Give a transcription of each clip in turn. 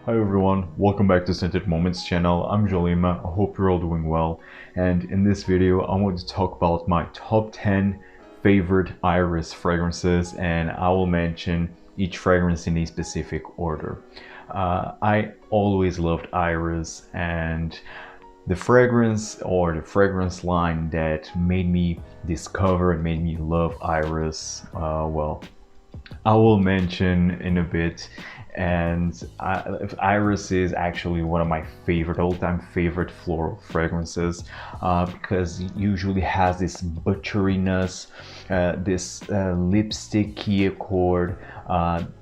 Hi everyone, welcome back to Scented Moments channel. I'm Jolima. I hope you're all doing well, and in this video I want to talk about my top 10 favorite iris fragrances, and I will mention each fragrance in a specific order. I always loved iris, and the fragrance or the fragrance line that made me discover and made me love iris, I will mention in a bit. And Iris is actually one of my favorite, all-time favorite floral fragrances, because it usually has this butteriness, this lipsticky accord,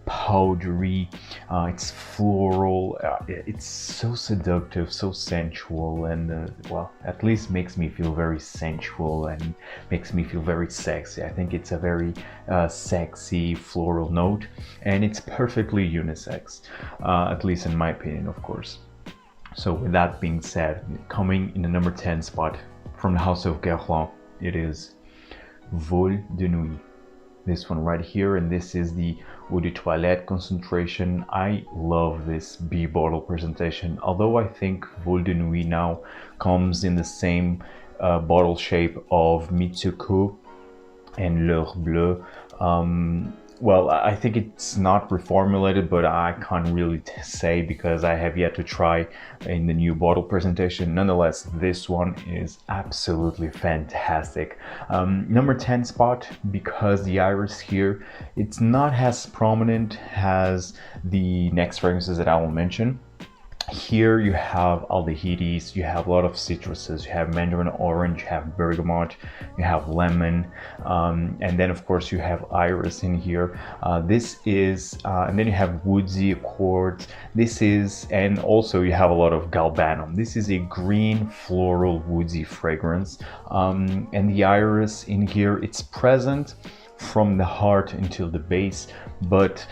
powdery, it's floral, it's so seductive, so sensual, and well, at least makes me feel very sensual and makes me feel very sexy. I think it's a very sexy floral note, and it's perfectly unisex, at least in my opinion, of course. So with that being said, coming in the number 10 spot from the house of Guerlain, it is Vol de Nuit. This one right here, and this is the Eau de Toilette concentration. I love this B bottle presentation, although I think Vol de Nuit now comes in the same bottle shape of Mitsuko and L'Heure Bleue. Well, I think it's not reformulated, but I can't really say because I have yet to try in the new bottle presentation. Nonetheless, this one is absolutely fantastic. Number 10 spot, because the iris here, it's not as prominent as the next fragrances that I will mention. Here you have aldehydes, you have a lot of citruses, you have mandarin orange, you have bergamot, you have lemon, and then of course you have iris in here. And then you have woodsy accords. And also you have a lot of galbanum. This is a green floral woodsy fragrance, and the iris in here, it's present from the heart until the base, but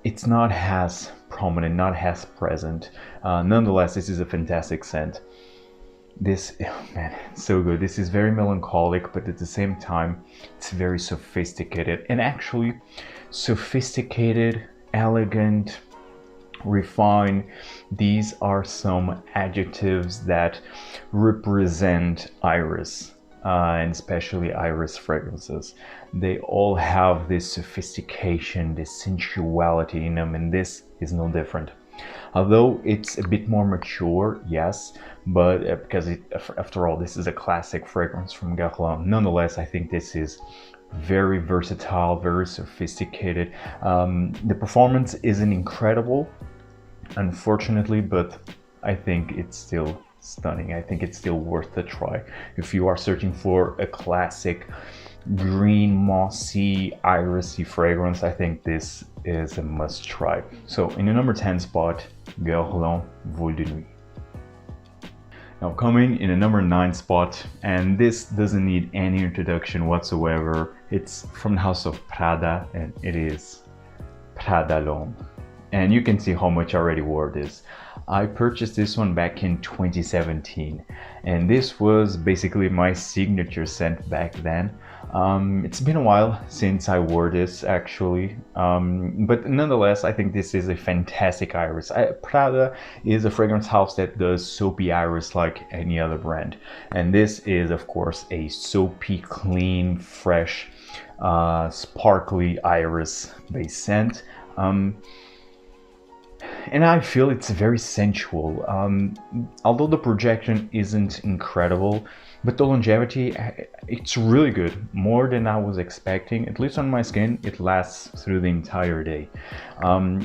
it's not as prominent, not as present. Nonetheless, this is a fantastic scent. This, oh man, it's so good. This is very melancholic, but at the same time, it's very sophisticated. And actually, sophisticated, elegant, refined, these are some adjectives that represent iris. And especially iris fragrances. They all have this sophistication, this sensuality in them, and this is no different. Although it's a bit more mature, yes, but because after all, this is a classic fragrance from Guerlain. Nonetheless, I think this is very versatile, very sophisticated. The performance isn't incredible, unfortunately, but I think it's still stunning. I think it's still worth a try. If you are searching for a classic green, mossy, irisy fragrance, I think this is a must try. So in the number 10 spot, Guerlain Vol de Nuit. Now coming in the number 9 spot, and this doesn't need any introduction whatsoever. It's from the house of Prada, and it is Prada L'Homme. And you can see how much I already wore this. I purchased this one back in 2017, and this was basically my signature scent back then. It's been a while since I wore this actually, but nonetheless, I think this is a fantastic iris. Prada is a fragrance house that does soapy iris like any other brand, and this is of course a soapy, clean, fresh, sparkly iris based scent. And I feel it's very sensual, although the projection isn't incredible, but the longevity, it's really good, more than I was expecting. At least on my skin, it lasts through the entire day.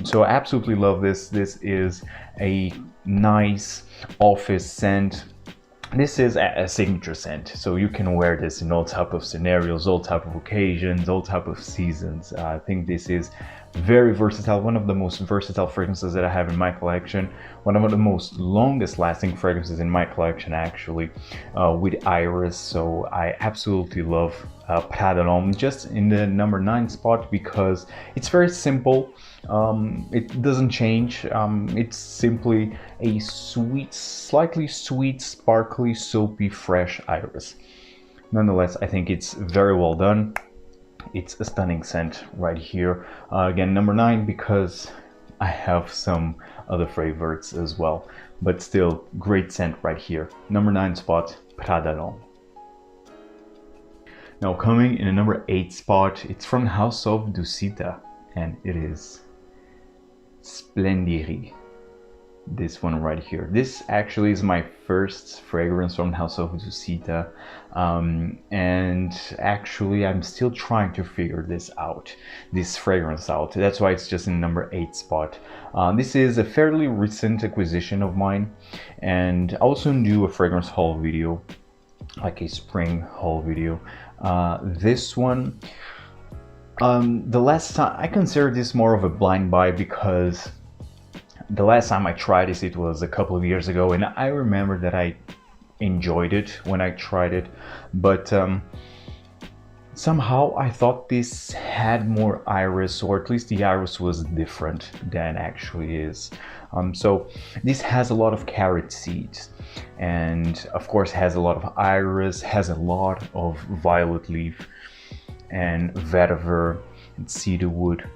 So I absolutely love this. This is a nice office scent. This is a signature scent, so you can wear this in all type of scenarios, all type of occasions, all type of seasons. I think this is very versatile, one of the most versatile fragrances that I have in my collection, one of the most longest lasting fragrances in my collection actually, with iris. So I absolutely love Prada L'Homme, just in the number 9 spot because it's very simple. It doesn't change. It's simply a sweet, slightly sweet, sparkly, soapy, fresh iris. Nonetheless, I think it's very well done. It's a stunning scent right here. Again, number 9 because I have some other favorites as well, but still great scent right here. Number 9 spot, Prada L'Homme. Now coming in a number 8 spot, it's from the house of Dusita, and it is Splendiris. This one right here. This actually is my first fragrance from the house of Dusita, and actually I'm still trying to figure this fragrance out. That's why it's just in number 8 spot. This is a fairly recent acquisition of mine, and I also do a fragrance haul video, like a spring haul video. This one, the last time I consider this more of a blind buy, because the last time I tried this, it was a couple of years ago, and I remember that I enjoyed it when I tried it, but somehow I thought this had more iris, or at least the iris was different than actually is. So this has a lot of carrot seeds, and of course has a lot of iris, has a lot of violet leaf and vetiver and cedarwood.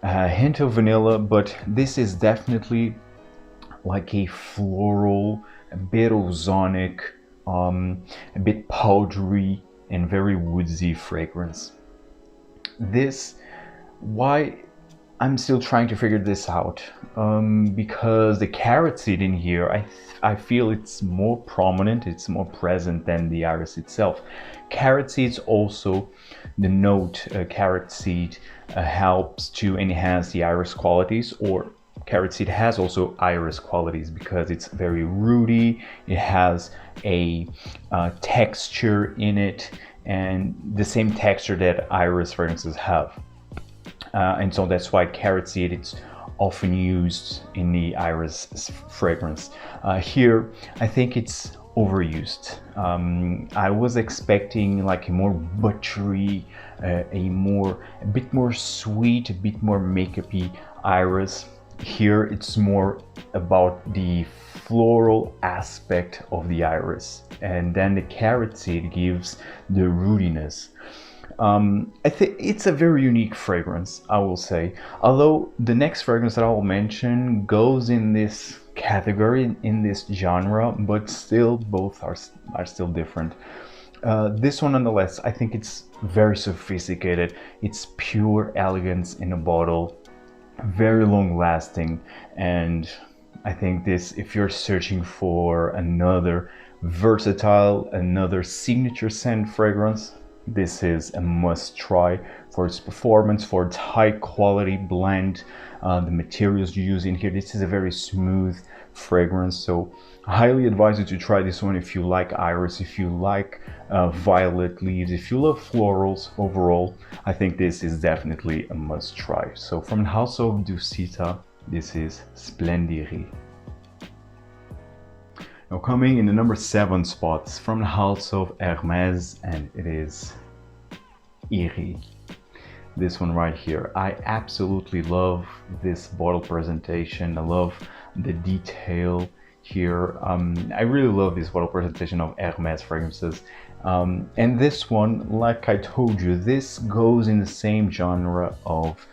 A hint of vanilla, but this is definitely like a floral, a bit ozonic, a bit powdery and very woodsy fragrance. This, why I'm still trying to figure this out, because the carrot seed in here, I feel it's more prominent, it's more present than the iris itself. Carrot seeds also, the note carrot seed helps to enhance the iris qualities, or carrot seed has also iris qualities because it's very rooty, it has a texture in it, and the same texture that iris fragrances have. And so that's why carrot seed is often used in the iris fragrance. Here, I think it's overused. I was expecting like a more buttery, a bit more sweet, a bit more makeup-y iris. Here, it's more about the floral aspect of the iris, and then the carrot seed gives the rootiness. I think it's a very unique fragrance, I will say. Although the next fragrance that I will mention goes in this category, in this genre, but still both are still different. This one, nonetheless, I think it's very sophisticated. It's pure elegance in a bottle, very long lasting, and I think this, if you're searching for another versatile, another signature scent fragrance, this is a must try for its performance, for its high quality blend, the materials you use in here. This is a very smooth fragrance, so I highly advise you to try this one if you like iris, if you like violet leaves, if you love florals overall. I think this is definitely a must try. So from the house of Dusita, this is Splendiris. Now coming in the number 7 spots, from the house of Hermès, and it is Hiris. This one right here. I absolutely love this bottle presentation. I love the detail here. I really love this bottle presentation of Hermès fragrances. And this one, like I told you, this goes in the same genre of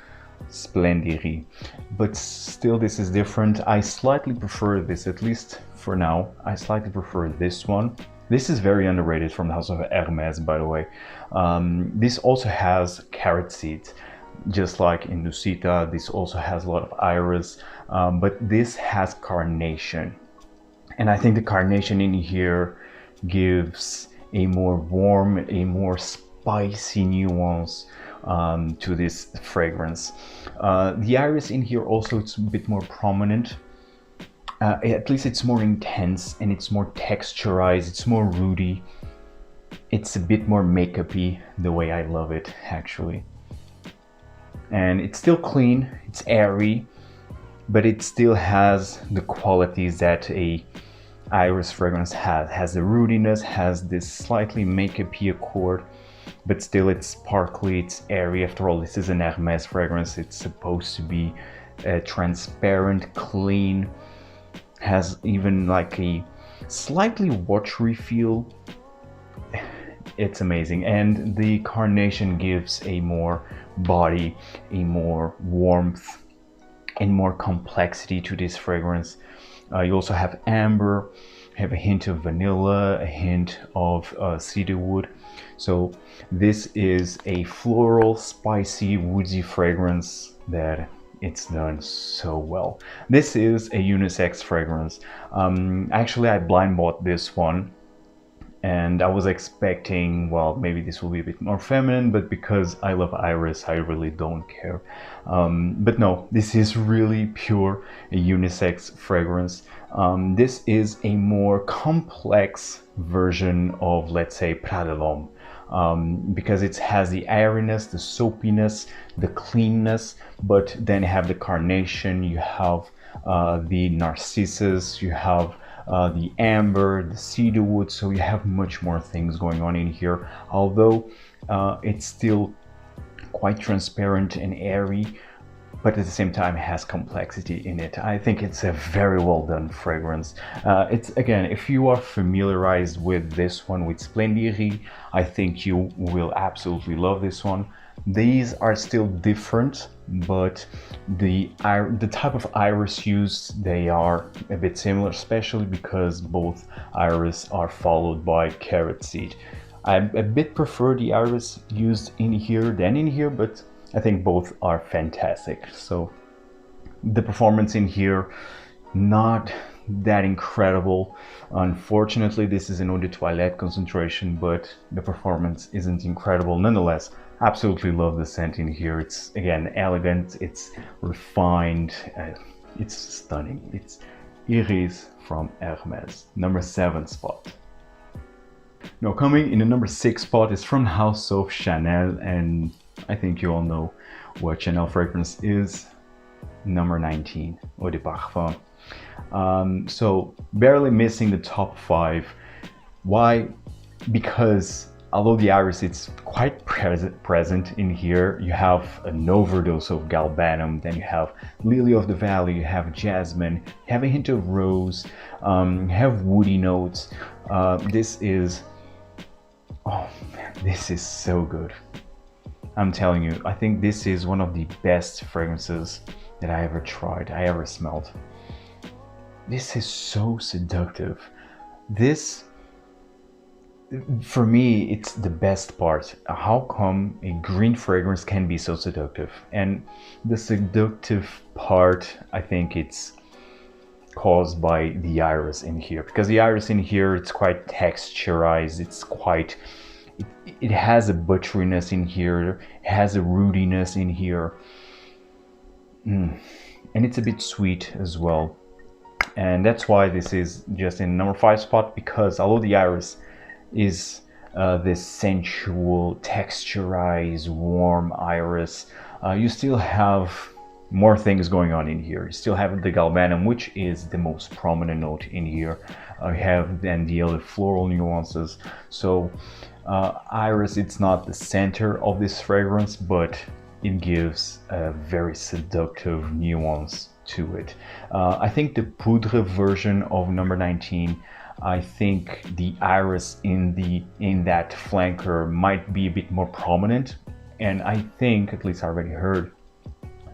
Splendiris, but still this is different. I slightly prefer this, at least for now. I slightly prefer this one. This is very underrated from the house of Hermès, by the way. This also has carrot seeds, just like in Dusita. This also has a lot of iris, but this has carnation, and I think the carnation in here gives a more warm, a more spicy nuance to this fragrance. The iris in here also, it's a bit more prominent. At least it's more intense, and it's more texturized, it's more rooty. It's a bit more makeup-y, the way I love it, actually. And it's still clean, it's airy, but it still has the qualities that a iris fragrance has the rootiness, has this slightly makeup-y accord, but still it's sparkly, it's airy. After all, this is an Hermès fragrance. It's supposed to be transparent, clean, has even like a slightly watery feel. It's amazing, and the carnation gives a more body, a more warmth, and more complexity to this fragrance. You also have amber, have a hint of vanilla, a hint of cedarwood. So this is a floral, spicy, woodsy fragrance that it's done so well. This is a unisex fragrance. Actually, I blind bought this one, and I was expecting, well, maybe this will be a bit more feminine, but because I love Iris, I really don't care. But no, this is really pure a unisex fragrance. This is a more complex version of, let's say, Prada L'Homme. Because it has the airiness, the soapiness, the cleanness, but then you have the carnation, you have the narcissus, you have the amber, the cedarwood, so you have much more things going on in here, although it's still quite transparent and airy, but at the same time has complexity in it. I think it's a very well done fragrance. It's, again, if you are familiarized with this one, with Splendiris, I think you will absolutely love this one. These are still different, but the type of iris used, they are a bit similar, especially because both iris are followed by carrot seed. I a bit prefer the iris used in here than in here, but I think both are fantastic. So the performance in here, not that incredible. Unfortunately, this is an eau de toilette concentration, but the performance isn't incredible nonetheless. Absolutely love the scent in here. It's, again, elegant, it's refined, it's stunning. It's Hiris from Hermès, number 7 spot. Now, coming in the number 6 spot is from House of Chanel, and I think you all know what Chanel fragrance is. Number 19, Eau de Parfum. So barely missing the top 5. Why? Because although the iris it's quite present in here, you have an overdose of galbanum, then you have lily of the valley, you have jasmine, you have a hint of rose, you have woody notes. This is, oh man, this is so good. I'm telling you, I think this is one of the best fragrances that I ever tried, I ever smelled. This is so seductive. This, for me, it's the best part. How come a green fragrance can be so seductive? And the seductive part, I think it's caused by the iris in here, because the iris in here, it's quite texturized, it's quite, it has a butteriness in here, it has a rootiness in here, and it's a bit sweet as well. And that's why this is just in number 5 spot, because although the iris is this sensual, texturized, warm iris, you still have more things going on in here. You still have the galbanum, which is the most prominent note in here. You have then the other floral nuances. So iris, it's not the center of this fragrance, but it gives a very seductive nuance to it. I think the poudre version of number 19, I think the iris in that flanker might be a bit more prominent, and I think, at least I already heard,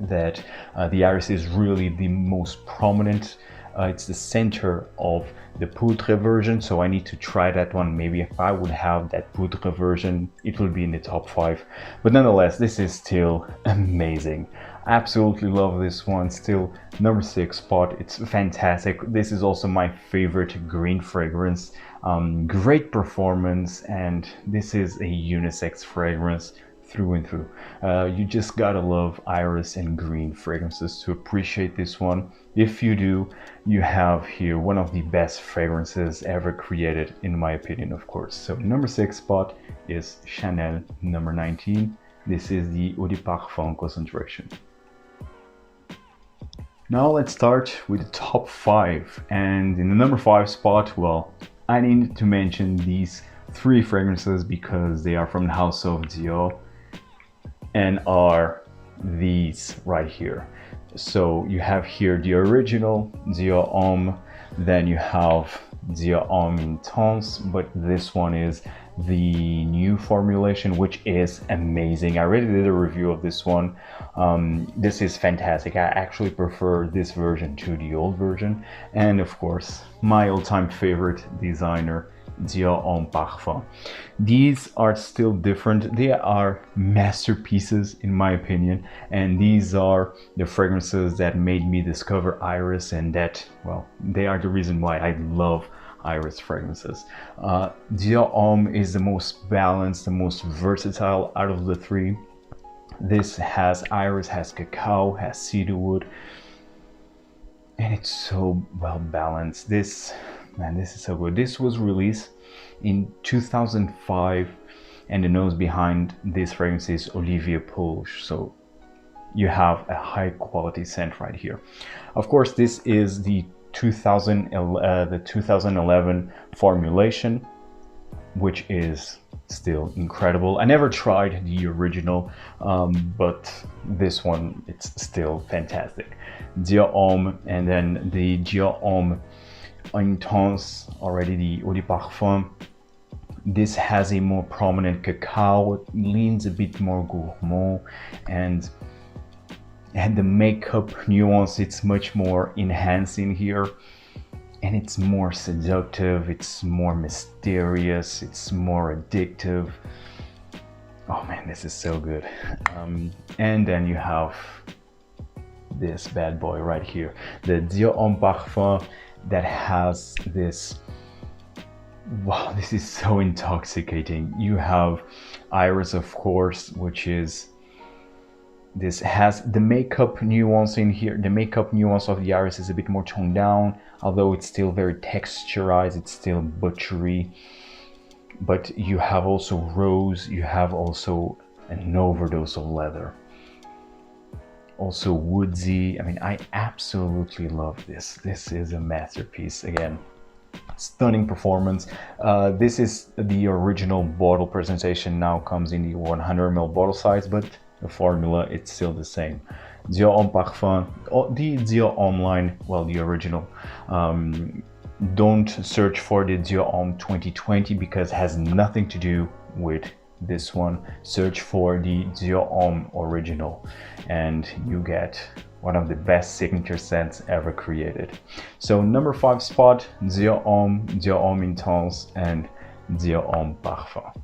that the iris is really the most prominent. It's the center of the poudre version, so I need to try that one. Maybe if I would have that poudre version, it will be in the top 5. But nonetheless, this is still amazing. Absolutely love this one. Still number 6 spot. It's fantastic. This is also my favorite green fragrance. Great performance, and this is a unisex fragrance through and through. You just gotta love iris and green fragrances to appreciate this one. If you do, you have here one of the best fragrances ever created, in my opinion, of course. So number 6 spot is Chanel number 19. This is the Eau de Parfum concentration. Now let's start with the top 5, and in the number 5 spot, well, I need to mention these 3 fragrances because they are from the house of Dior and are these right here. So you have here the original Dior Homme, then you have Dior Homme Intense, but this one is the new formulation, which is amazing. I already did a review of this one. This is fantastic. I actually prefer this version to the old version. And of course, my all-time favorite designer, Dior Homme Parfum. These are still different. They are masterpieces in my opinion, and these are the fragrances that made me discover Iris, and that, well, they are the reason why I love Iris fragrances. Dior Homme is the most balanced, the most versatile out of the three. This has Iris, has cacao, has cedarwood, and it's so well balanced. Man, this is so good. This was released in 2005, and the nose behind this fragrance is Olivier Pouge. So you have a high quality scent right here. Of course, this is the 2011 formulation, which is still incredible. I never tried the original, but this one, it's still fantastic. Dior Homme, and then the Dior Homme Intense, already the Eau de Parfum. This has a more prominent cacao, it leans a bit more gourmand, and the makeup nuance, it's much more enhanced in here, and it's more seductive, it's more mysterious, it's more addictive. Oh man, this is so good. And then you have this bad boy right here, the Dior Homme Parfum, that has this, wow, this is so intoxicating. You have Iris, of course, which is, this has the makeup nuance in here. The makeup nuance of the Iris is a bit more toned down, although it's still very texturized, it's still buttery. But you have also rose, you have also an overdose of leather. Also woodsy. I mean, I absolutely love this. This is a masterpiece. Again, stunning performance. This is the original bottle presentation, now comes in the 100 ml bottle size, but the formula, it's still the same. Dior Homme Parfum, the Dior Homme line, well, the original. Don't search for the Dior Homme 2020 because it has nothing to do with this one. Search for the Dior Homme original, and you get one of the best signature scents ever created. So number 5 spot, Dior Homme Intense, and Dior Homme Parfum.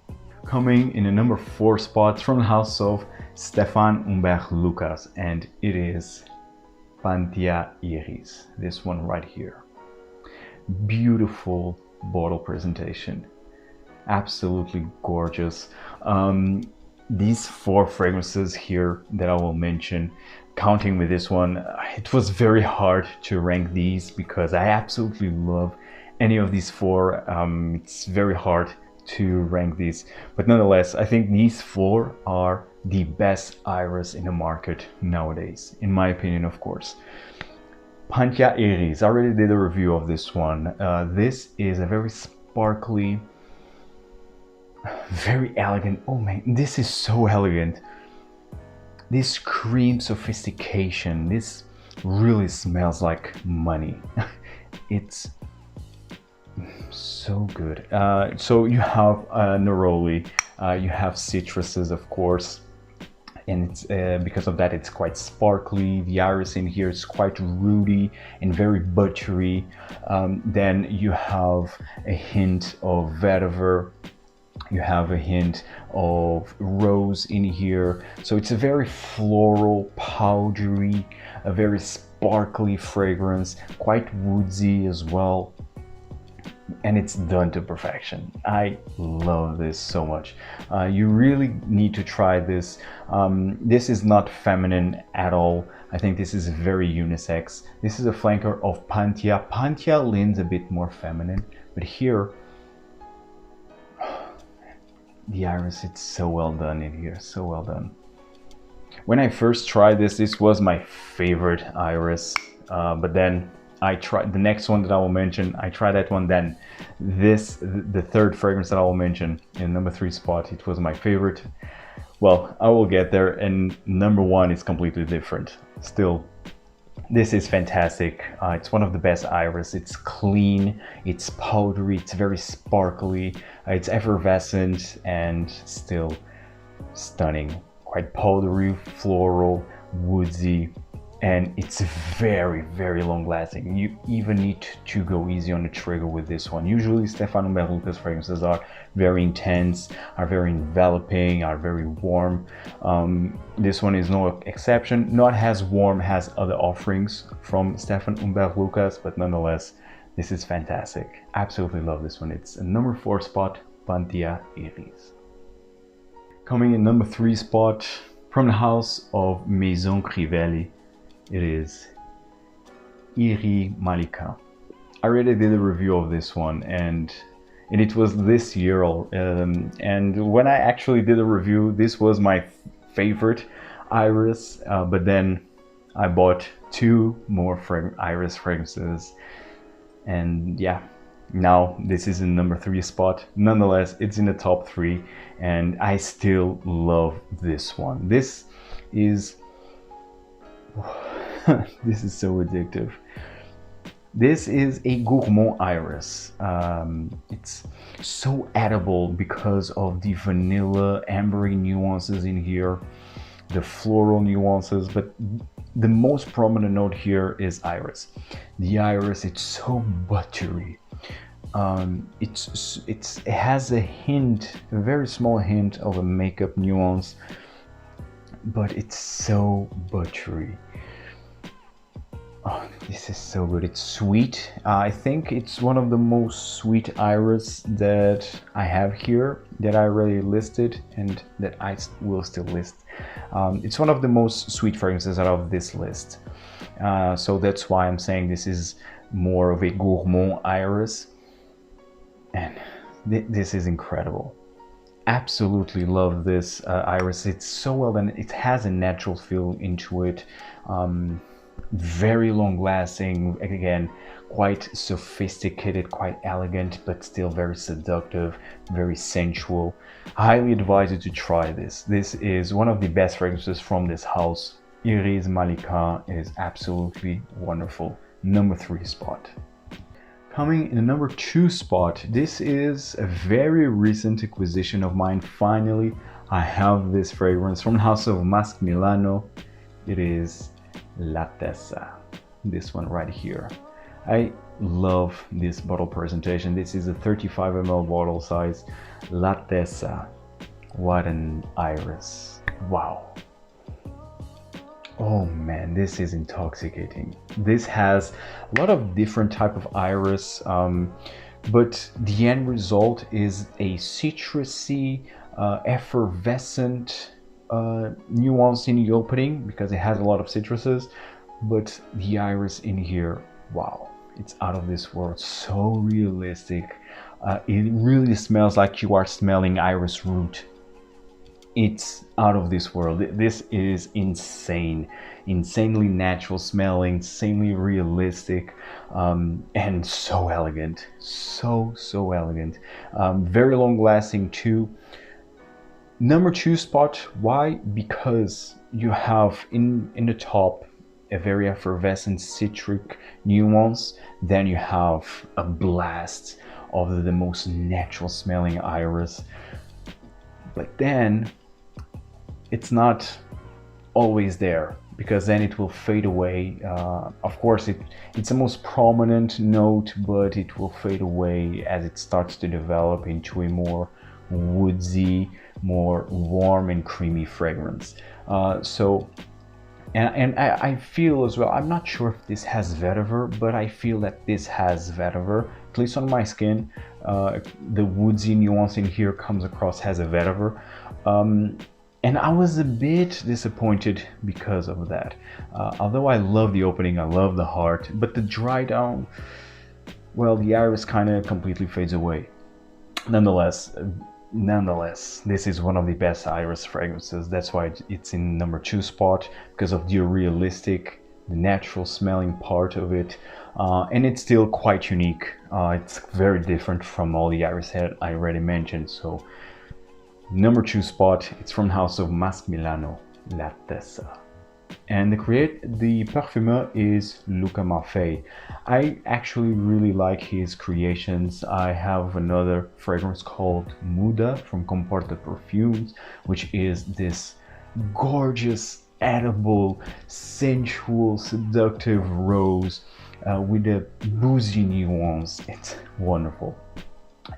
Coming in the number 4 spot, from the house of Stephane Humbert Lucas, and it is Panthea Iris. This one right here. Beautiful bottle presentation, absolutely gorgeous. These 4 fragrances here that I will mention, counting with this one, it was very hard to rank these because I absolutely love any of these 4. It's very hard to rank these, but nonetheless, I think these 4 are the best Iris in the market nowadays, in my opinion, of course. Panthea Iris, I already did a review of this one. This is a very sparkly, very elegant. Oh man, this is so elegant. This screams sophistication. This really smells like money. It's so good. So you have neroli, you have citruses, of course, and it's because of that, it's quite sparkly. The Iris in here is quite rooty and very buttery. Then you have a hint of vetiver. You have a hint of rose in here. So it's a very floral, powdery, a very sparkly fragrance, quite woodsy as well. And it's done to perfection. I love this so much. You really need to try this. This is not feminine at all. I think this is very unisex. This is a flanker of Panthea. Panthea leans a bit more feminine, but here, the Iris, it's so well done in here, so well done. When I first tried this, this was my favorite Iris, but then I tried the next one that I will mention. I tried that one, then this, the third fragrance that I will mention in number 3 spot, it was my favorite. Well, I will get there, and number 1 is completely different. Still This is fantastic. It's one of the best iris. It's clean, it's powdery, it's very sparkly, it's effervescent and still stunning. Quite powdery, floral, woodsy, and it's very long lasting. You even need to go easy on the trigger with this one. Usually Stephane fragrances are very intense, are very enveloping, are very warm. This one is no exception. Not as warm as other offerings from Stephane Humbert, but nonetheless, this is fantastic. Absolutely love this one. It's a number 4 spot, Panthea Hiris. Coming in number 3 spot, from the house of Maison Crivelli, it is Hiris Malikhân. I already did a review of this one, and it was this year. And when I actually did a review, this was my favorite iris. But then I bought 2 more iris fragrances, and yeah, now this is in number 3 spot. Nonetheless, it's in the top 3, and I still love this one. This is this is so addictive. This is a gourmand iris. It's so edible because of the vanilla ambery nuances in here, the floral nuances, but the most prominent note here is iris. The iris, it's so buttery. It has a hint, a very small hint of a makeup nuance, but it's so buttery. Oh, this is so good. It's sweet. I think it's one of the most sweet iris that I have here, that I already listed and that I will still list. It's one of the most sweet fragrances out of this list. So that's why I'm saying this is more of a gourmand iris. And this is incredible. Absolutely love this iris. It's so well done. It has a natural feel into it. Very long lasting, again, quite sophisticated, quite elegant, but still very seductive, very sensual. I highly advise you to try this. This is one of the best fragrances from this house. Hiris Malikhân is absolutely wonderful. Number 3 spot. Coming in the number 2 spot, this is a very recent acquisition of mine. Finally, I have this fragrance from the house of Masque Milano. It is L'Altezza, this one right here. I love this bottle presentation. This is a 35 ml bottle size. L'Altezza, what an iris. Wow. Oh man, this is intoxicating. This has a lot of different type of iris, but the end result is a citrusy, effervescent nuance in the opening because it has a lot of citruses, but the iris in here, wow, it's out of this world. So realistic. It really smells like you are smelling iris root. It's out of this world. This is insane, insanely natural smelling, insanely realistic, and so elegant, so elegant. Very long lasting too. Number 2 spot. Why? Because you have in the top a very effervescent citric nuance, then you have a blast of the most natural smelling iris, but then it's not always there, because then it will fade away. Of course, it's the most prominent note, but it will fade away as it starts to develop into a more woodsy, more warm and creamy fragrance. And I feel as well, I'm not sure if this has vetiver, but I feel that this has vetiver, at least on my skin. The woodsy nuance in here comes across as a vetiver. And I was a bit disappointed because of that. Although I love the opening, I love the heart, but the dry down, well, the iris kind of completely fades away. Nonetheless, this is one of the best iris fragrances. That's why it's in number 2 spot, because of the realistic, the natural smelling part of it. And it's still quite unique. It's very different from all the iris I already mentioned. So number 2 spot, it's from House of Masque Milano, L'Altezza. And the parfumeur is Luca Maffei. I actually really like his creations. I have another fragrance called Muda from Comporta Perfumes, which is this gorgeous, edible, sensual, seductive rose with a boozy nuance. It's wonderful.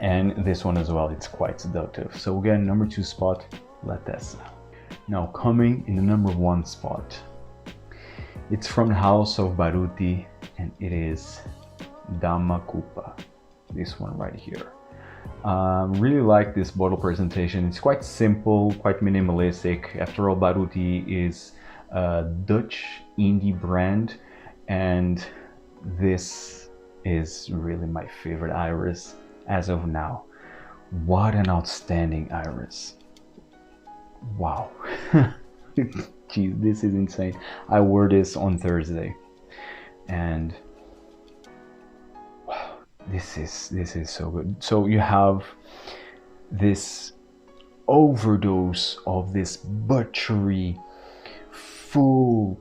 And this one as well, it's quite seductive. So again, number 2 spot, La Tessa. Now coming in the number 1 spot, it's from the house of Baruti, and it is Dama Koupa. This one right here. Really like this bottle presentation. It's quite simple, quite minimalistic. After all, Baruti is a Dutch indie brand, and this is really my favorite iris as of now. What an outstanding iris. Wow. Geez, this is insane. I wore this on Thursday, and wow, this is so good. So you have this overdose of this buttery, full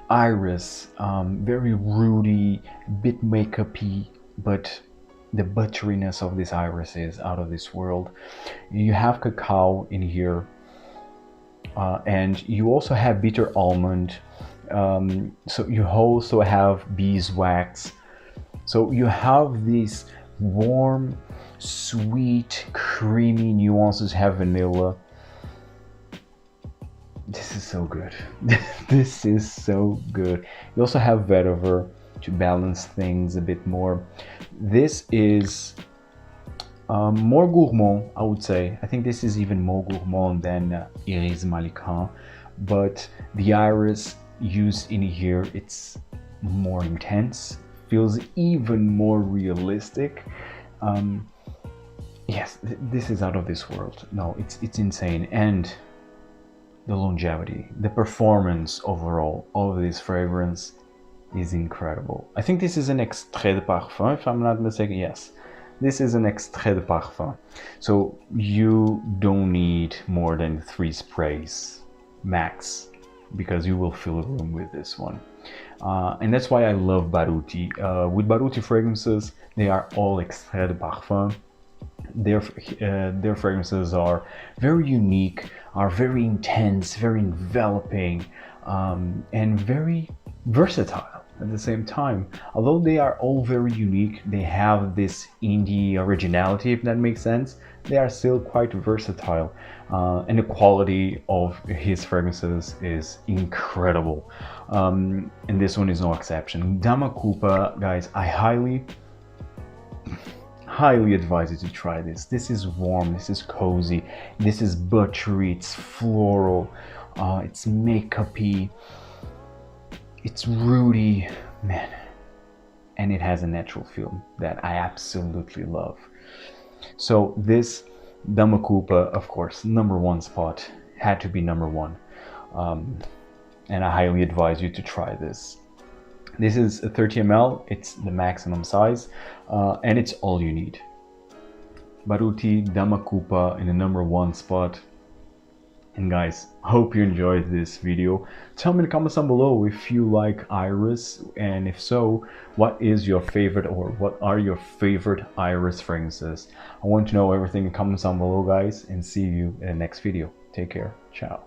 iris, very rooty, bit makeupy, but the butteriness of this iris is out of this world. You have cacao in here. And you also have bitter almond, so you also have beeswax. So you have these warm, sweet, creamy nuances, have vanilla. This is so good. This is so good. You also have vetiver to balance things a bit more. This is more gourmand, I would say. I think this is even more gourmand than Iris Malikhân, but the iris used in here, it's more intense, feels even more realistic. Yes, this is out of this world. No, it's insane. And the longevity, the performance overall of this fragrance is incredible. I think this is an extrait de parfum, if I'm not mistaken. Yes. This is an extrait de parfum, so you don't need more than 3 sprays max, because you will fill a room with this one. And that's why I love Baruti. With Baruti fragrances, they are all extrait de parfum. Their fragrances are very unique, are very intense, very enveloping, and very versatile. At the same time, although they are all very unique, they have this indie originality, if that makes sense. They are still quite versatile, and the quality of his fragrances is incredible, and this one is no exception. Dama Koupa, guys, I highly advise you to try this. This is warm, this is cozy, this is buttery, it's floral, it's makeupy, it's rooty, man, and it has a natural feel that I absolutely love. So this Dama Koupa, of course, number 1 spot, had to be number 1, and I highly advise you to try this. This is a 30 ml, it's the maximum size, and it's all you need. Baruti Dama Koupa in the number 1 spot. And guys, hope you enjoyed this video. Tell me in the comments down below if you like iris, and if so, what is your favorite, or what are your favorite iris fragrances? I want to know everything in the comments down below, guys, and see you in the next video. Take care. Ciao.